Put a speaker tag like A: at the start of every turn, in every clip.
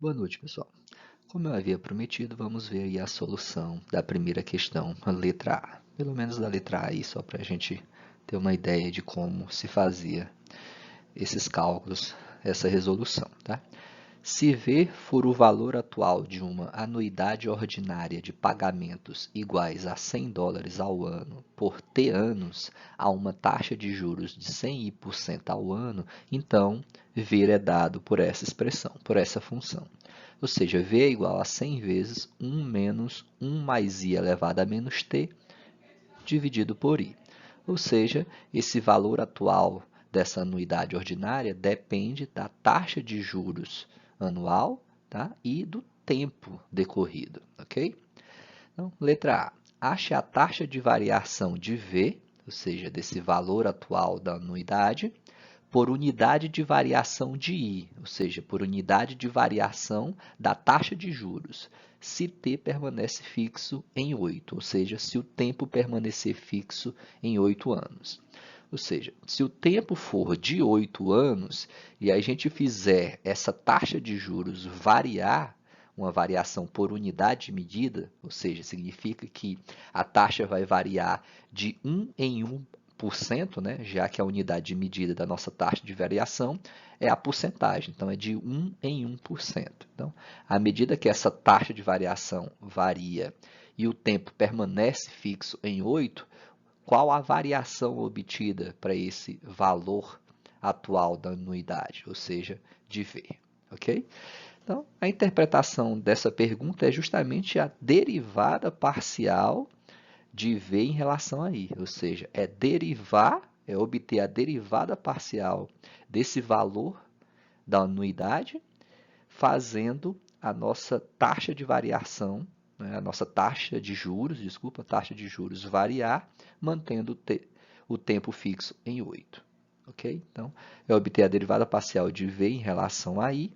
A: Boa noite, pessoal. Como eu havia prometido, vamos ver aí a solução da primeira questão, a letra A. Pelo menos da letra A aí, só para a gente ter uma ideia de como se fazia esses cálculos, essa resolução, tá? Se V for o valor atual de uma anuidade ordinária de pagamentos iguais a $100 ao ano por T anos a uma taxa de juros de 100% ao ano, então V é dado por essa expressão, por essa função. Ou seja, V é igual a 100 vezes 1 menos 1 mais I elevado a menos T dividido por I. Ou seja, esse valor atual dessa anuidade ordinária depende da taxa de juros anual, tá? E do tempo decorrido, ok? Então, letra A. Ache a taxa de variação de V, ou seja, desse valor atual da anuidade, por unidade de variação de I, ou seja, por unidade de variação da taxa de juros, se T permanece fixo em 8, ou seja, se o tempo permanecer fixo em 8 anos. Ou seja, se o tempo for de 8 anos e a gente fizer essa taxa de juros variar, uma variação por unidade de medida, ou seja, significa que a taxa vai variar de 1 em 1%, né, já que a unidade de medida da nossa taxa de variação é a porcentagem, então é de 1 em 1%. Então, à medida que essa taxa de variação varia e o tempo permanece fixo em 8, qual a variação obtida para esse valor atual da anuidade, ou seja, de V, ok? Então, a interpretação dessa pergunta é justamente a derivada parcial de V em relação a I, ou seja, é obter a derivada parcial desse valor da anuidade, fazendo a nossa taxa de variação, né, a nossa taxa de juros, desculpa, taxa de juros variar, mantendo o tempo fixo em 8. Ok? Então, é obter a derivada parcial de V em relação a I,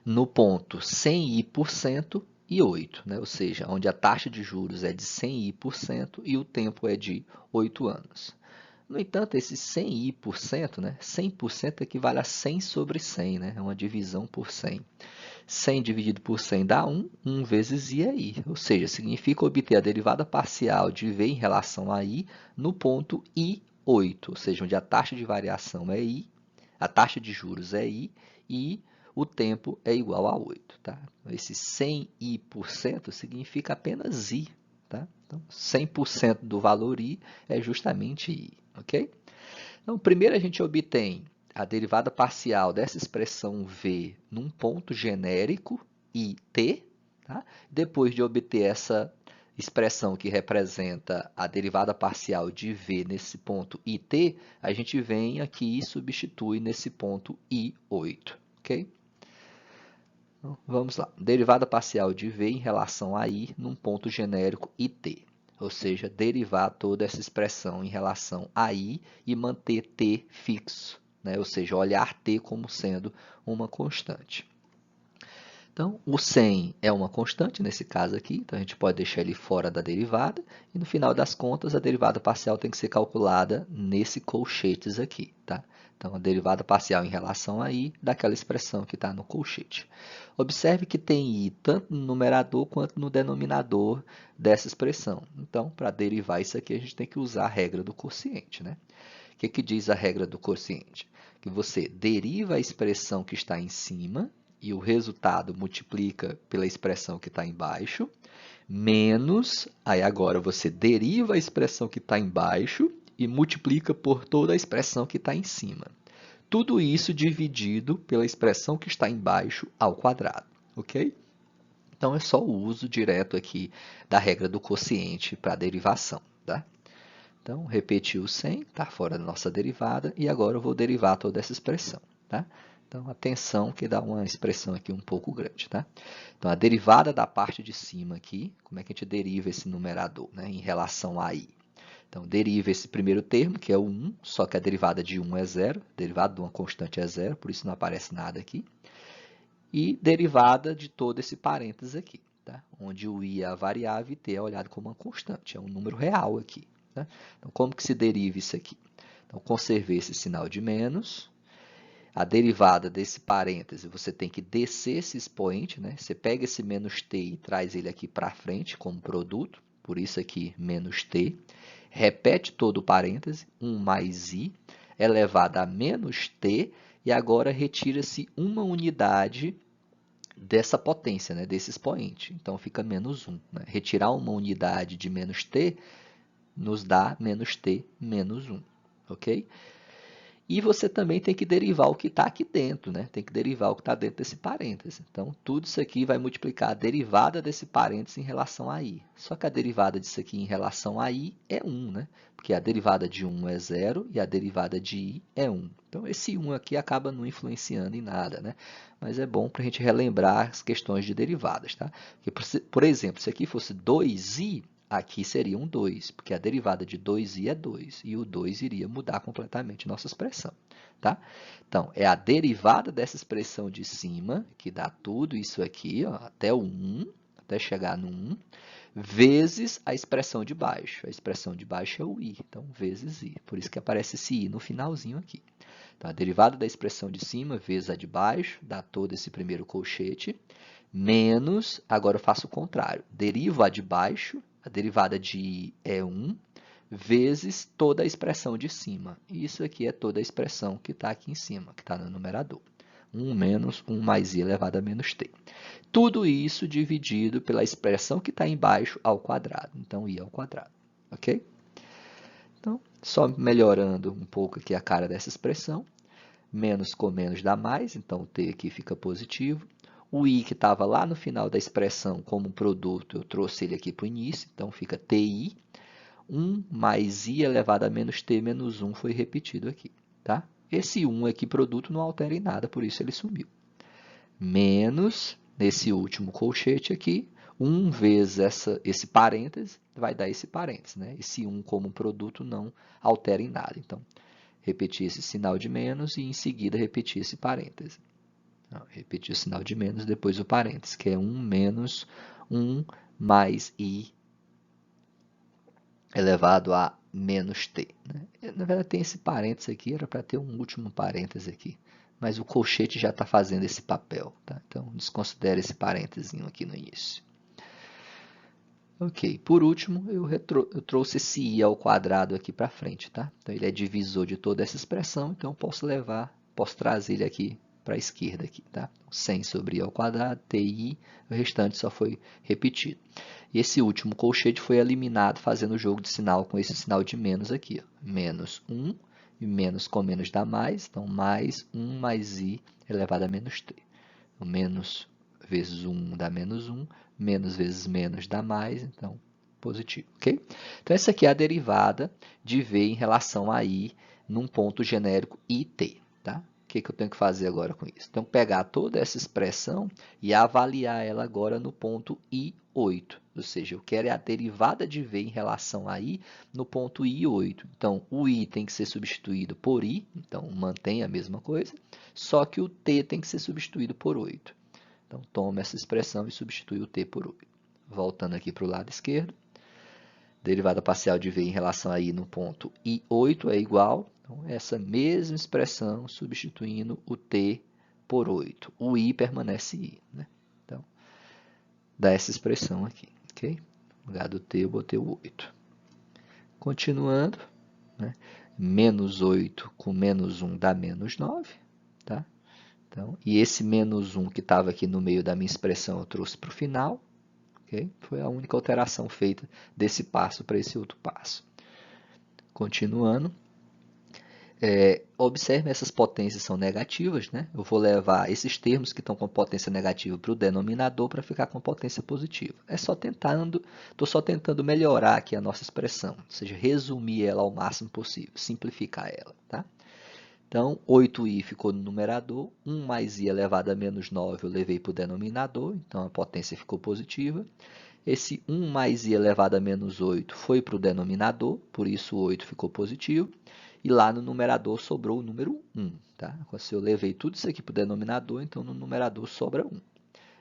A: no ponto 100i% e 8, né? Ou seja, onde a taxa de juros é de 100i% e o tempo é de 8 anos. No entanto, esse 100i%, né? 100% equivale a 100 sobre 100, né? É uma divisão por 100. 100 dividido por 100 dá 1, 1 vezes I é I, ou seja, significa obter a derivada parcial de V em relação a I no ponto I8, ou seja, onde a taxa de variação é I, a taxa de juros é I e o tempo é igual a 8. Tá? Esse 100i% significa apenas I. Tá? Então, 100% do valor I é justamente I. Ok? Então, primeiro a gente obtém a derivada parcial dessa expressão V num ponto genérico, IT. Tá? Depois de obter essa expressão que representa a derivada parcial de V nesse ponto IT, a gente vem aqui e substitui nesse ponto I8. Ok? Então, vamos lá. Derivada parcial de V em relação a I num ponto genérico IT. Ou seja, derivar toda essa expressão em relação a I e manter T fixo, né? Ou seja, olhar T como sendo uma constante. Então, o 100 é uma constante nesse caso aqui, então a gente pode deixar ele fora da derivada, e no final das contas a derivada parcial tem que ser calculada nesse colchetes aqui, tá? Então, a derivada parcial em relação a I daquela expressão que está no colchete. Observe que tem I tanto no numerador quanto no denominador dessa expressão. Então, para derivar isso aqui, a gente tem que usar a regra do quociente, né? O que diz a regra do quociente? Que você deriva a expressão que está em cima e o resultado multiplica pela expressão que está embaixo, menos, aí agora você deriva a expressão que está embaixo e multiplica por toda a expressão que está em cima. Tudo isso dividido pela expressão que está embaixo ao quadrado, ok? Então, é só o uso direto aqui da regra do quociente para a derivação, tá? Então, repetiu 100, está fora da nossa derivada, e agora eu vou derivar toda essa expressão, tá? Então, atenção que dá uma expressão aqui um pouco grande, tá? Então, a derivada da parte de cima aqui, como é que a gente deriva esse numerador, né, em relação a I? Então, deriva esse primeiro termo, que é o 1, só que a derivada de 1 é 0, a derivada de uma constante é 0, por isso não aparece nada aqui. E derivada de todo esse parênteses aqui, tá? Onde o I é a variável e T é olhado como uma constante, é um número real aqui. Tá? Então, como que se deriva isso aqui? Então, conservei esse sinal de menos. a derivada desse parêntese, você tem que descer esse expoente, né? Você pega esse menos t e traz ele aqui para frente como produto, por isso aqui menos t. Repete todo o parêntese, 1 mais i, elevado a menos t, e agora retira-se uma unidade dessa potência, né? Desse expoente. Então, fica menos 1. Né? Retirar uma unidade de menos t nos dá menos t menos 1. Ok? E você também tem que derivar o que está aqui dentro, né? Tem que derivar o que está dentro desse parêntese. Então, tudo isso aqui vai multiplicar a derivada desse parêntese em relação a i. Só que a derivada disso aqui em relação a i é 1, né? Porque a derivada de 1 é 0 e a derivada de i é 1. Então, esse 1 aqui acaba não influenciando em nada, né? Mas é bom para a gente relembrar as questões de derivadas, tá? Porque, por exemplo, se aqui fosse 2i, aqui seria um 2, porque a derivada de 2i é 2, e o 2 iria mudar completamente nossa expressão. Tá? Então, é a derivada dessa expressão de cima, que dá tudo isso aqui, ó, até o 1, até chegar no 1, vezes a expressão de baixo. A expressão de baixo é o i, então, vezes i. Por isso que aparece esse i no finalzinho aqui. Então, a derivada da expressão de cima vezes a de baixo, dá todo esse primeiro colchete, menos, agora eu faço o contrário, derivo a de baixo, a derivada de i é 1, vezes toda a expressão de cima. E isso aqui é toda a expressão que está aqui em cima, que está no numerador. 1 menos 1 mais i elevado a menos t. Tudo isso dividido pela expressão que está embaixo ao quadrado. Então, i ao quadrado. Ok? Então, só melhorando um pouco aqui a cara dessa expressão. Menos com menos dá mais, então o t aqui fica positivo. O i que estava lá no final da expressão como produto, eu trouxe ele aqui para o início, então fica ti. 1 mais i elevado a menos t menos 1 foi repetido aqui. Tá? Esse 1 aqui, produto, não altera em nada, por isso ele sumiu. Menos, nesse último colchete aqui, 1 vezes esse parêntese, vai dar esse parêntese. Né? Esse 1 como produto não altera em nada. Então, repetir esse sinal de menos e, em seguida, repetir esse parêntese. Não, repetir o sinal de menos, depois o parêntese, que é 1 menos 1 mais i elevado a menos t. Né? Na verdade, tem esse parêntese aqui, era para ter um último parêntese aqui, mas o colchete já está fazendo esse papel. Tá? Então, desconsidere esse parênteses aqui no início. Ok, por último, eu trouxe esse i ao quadrado aqui para frente. Tá? Então, ele é divisor de toda essa expressão, então eu posso trazer ele aqui para a esquerda. Aqui, tá? 100 sobre i ao quadrado, ti, o restante só foi repetido. E esse último colchete foi eliminado fazendo o jogo de sinal com esse sinal de menos aqui. Ó. Menos 1, e menos com menos dá mais, então mais 1 mais i elevado a menos t. Então, menos vezes 1 dá menos 1, menos vezes menos dá mais, então positivo. Okay? Então, essa aqui é a derivada de v em relação a i num ponto genérico it. Tá? O que eu tenho que fazer agora com isso? Tenho que pegar toda essa expressão e avaliar ela agora no ponto I8. Ou seja, eu quero a derivada de v em relação a i no ponto I8. Então, o i tem que ser substituído por i, então mantém a mesma coisa, só que o t tem que ser substituído por 8. Então, toma essa expressão e substitui o t por 8. Voltando aqui para o lado esquerdo, derivada parcial de v em relação a i no ponto I8 é igual, então, essa mesma expressão substituindo o t por 8. O i permanece i. Né? Então, dá essa expressão aqui. Okay? No lugar do t eu botei o 8. Continuando, né? Menos 8 com menos 1 dá menos 9. Tá? Então, e esse menos 1 que estava aqui no meio da minha expressão eu trouxe para o final. Okay? Foi a única alteração feita desse passo para esse outro passo. Continuando, observe essas potências são negativas. Né? Eu vou levar esses termos que estão com potência negativa para o denominador para ficar com potência positiva. Estou só tentando melhorar aqui a nossa expressão, ou seja, resumir ela ao máximo possível, simplificar ela. Tá? Então, 8i ficou no numerador, 1 mais i elevado a menos 9 eu levei para o denominador, então a potência ficou positiva. Esse 1 mais i elevado a menos 8 foi para o denominador, por isso o 8 ficou positivo. E lá no numerador sobrou o número 1. Tá? Se eu levei tudo isso aqui para o denominador, então no numerador sobra 1.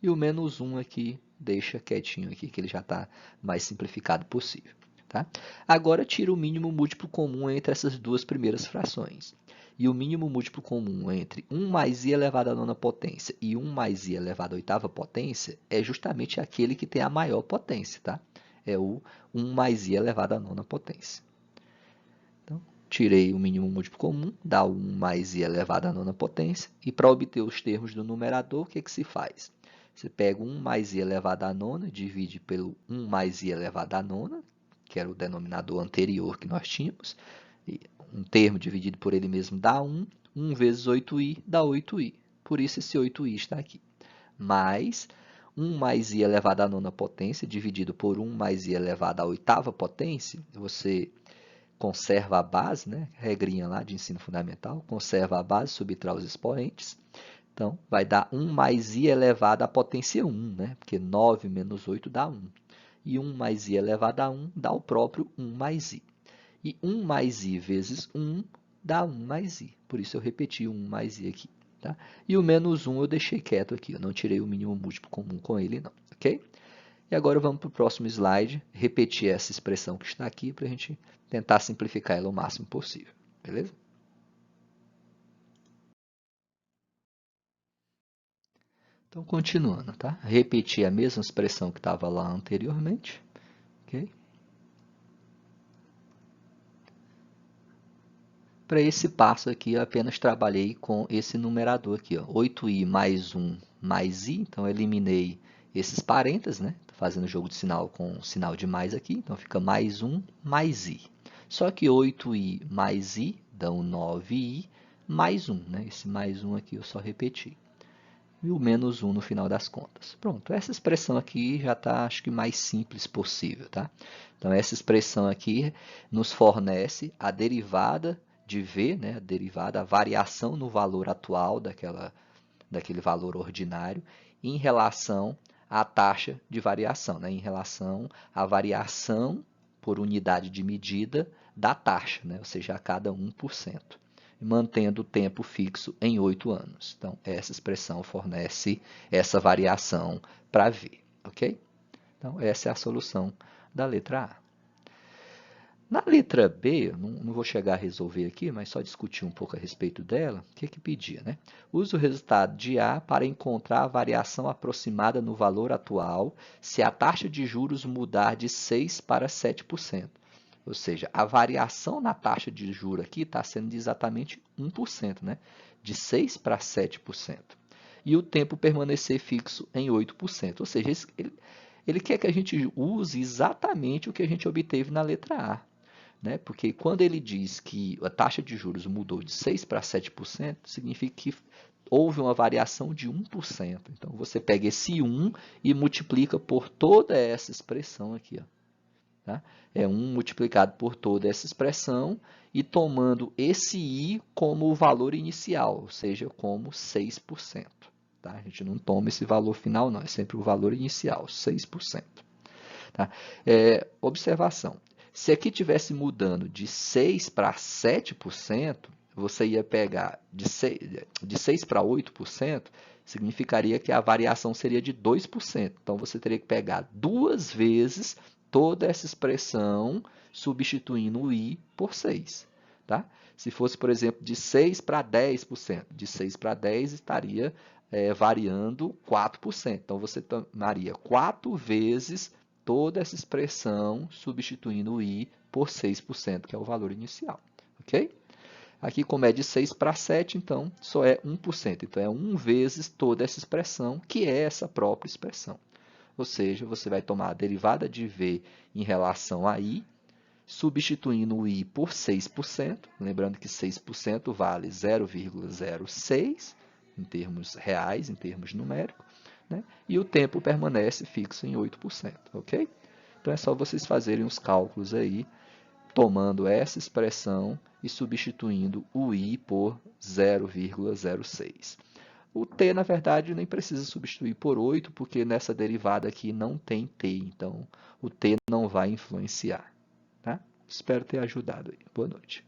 A: E o menos 1 aqui deixa quietinho aqui, que ele já está mais simplificado possível. Tá? Agora, tira o mínimo múltiplo comum entre essas duas primeiras frações. E o mínimo múltiplo comum entre 1 mais i elevado à nona potência e 1 mais i elevado à oitava potência é justamente aquele que tem a maior potência, tá? É o 1 mais i elevado à nona potência. Então, tirei o mínimo múltiplo comum, dá 1 mais i elevado à nona potência. E para obter os termos do numerador, o que que se faz? Você pega 1 mais i elevado à nona, divide pelo 1 mais i elevado à nona, que era o denominador anterior que nós tínhamos. E um termo dividido por ele mesmo dá 1. 1 vezes 8i dá 8i. Por isso esse 8i está aqui. Mais 1 mais i elevado à nona potência, dividido por 1 mais i elevado à oitava potência, você conserva a base, né? Regrinha lá de ensino fundamental, conserva a base, subtrai os expoentes. Então, vai dar 1 mais i elevado à potência 1, né? Porque 9 menos 8 dá 1. E 1 mais i elevado a 1 dá o próprio 1 mais i. E 1 mais i vezes 1 dá 1 mais i. Por isso eu repeti 1 mais i aqui. Tá? E o menos 1 eu deixei quieto aqui. Eu não tirei o mínimo múltiplo comum com ele, não. Ok? E agora vamos para o próximo slide, repetir essa expressão que está aqui para a gente tentar simplificar ela o máximo possível. Beleza? Então, continuando, tá? Repetir a mesma expressão que estava lá anteriormente. Ok? Para esse passo aqui, eu apenas trabalhei com esse numerador aqui, ó, 8i mais 1 mais i. Então, eu eliminei esses parênteses, né? Estou fazendo jogo de sinal com sinal de mais aqui. Então, fica mais 1 mais i. Só que 8i mais i dão 9i mais 1, né? Esse mais 1 aqui eu só repeti. E o menos 1 no final das contas. Pronto, essa expressão aqui já está, acho que, mais simples possível, tá? Então, essa expressão aqui nos fornece a derivada de v, né? A derivada, a variação no valor atual daquele valor ordinário em relação à taxa de variação, né? Em relação à variação por unidade de medida da taxa, né? Ou seja, a cada 1%, mantendo o tempo fixo em 8 anos. Então, essa expressão fornece essa variação para v, ok? Então, essa é a solução da letra A. Na letra B, não vou chegar a resolver aqui, mas só discutir um pouco a respeito dela, o que pedia, né? Use o resultado de A para encontrar a variação aproximada no valor atual se a taxa de juros mudar de 6% para 7%. Ou seja, a variação na taxa de juros aqui está sendo de exatamente 1%, né? De 6% para 7%. E o tempo permanecer fixo em 8%. Ou seja, ele quer que a gente use exatamente o que a gente obteve na letra A. Né? Porque quando ele diz que a taxa de juros mudou de 6% para 7%, significa que houve uma variação de 1%. Então, você pega esse 1 e multiplica por toda essa expressão aqui. Ó, tá? É 1 multiplicado por toda essa expressão e tomando esse i como o valor inicial, ou seja, como 6%. Tá? A gente não toma esse valor final, não. É sempre o valor inicial, 6%. Tá? Observação. Se aqui tivesse mudando de 6% para 7%, você ia pegar de 6 para 8%, significaria que a variação seria de 2%. Então, você teria que pegar duas vezes toda essa expressão, substituindo o i por 6. Tá? Se fosse, por exemplo, de 6 para 10%, de 6 para 10 estaria variando 4%. Então, você tomaria 4 vezes toda essa expressão substituindo o i por 6%, que é o valor inicial. Ok? Aqui, como é de 6 para 7, então, só é 1%. Então, é 1 vezes toda essa expressão, que é essa própria expressão. Ou seja, você vai tomar a derivada de v em relação a i, substituindo o i por 6%. Lembrando que 6% vale 0,06 em termos reais, em termos numéricos. Né? E o tempo permanece fixo em 8%, ok? Então, é só vocês fazerem os cálculos aí, tomando essa expressão e substituindo o i por 0,06. O t, na verdade, nem precisa substituir por 8, porque nessa derivada aqui não tem t, então o t não vai influenciar. Tá? Espero ter ajudado aí. Boa noite.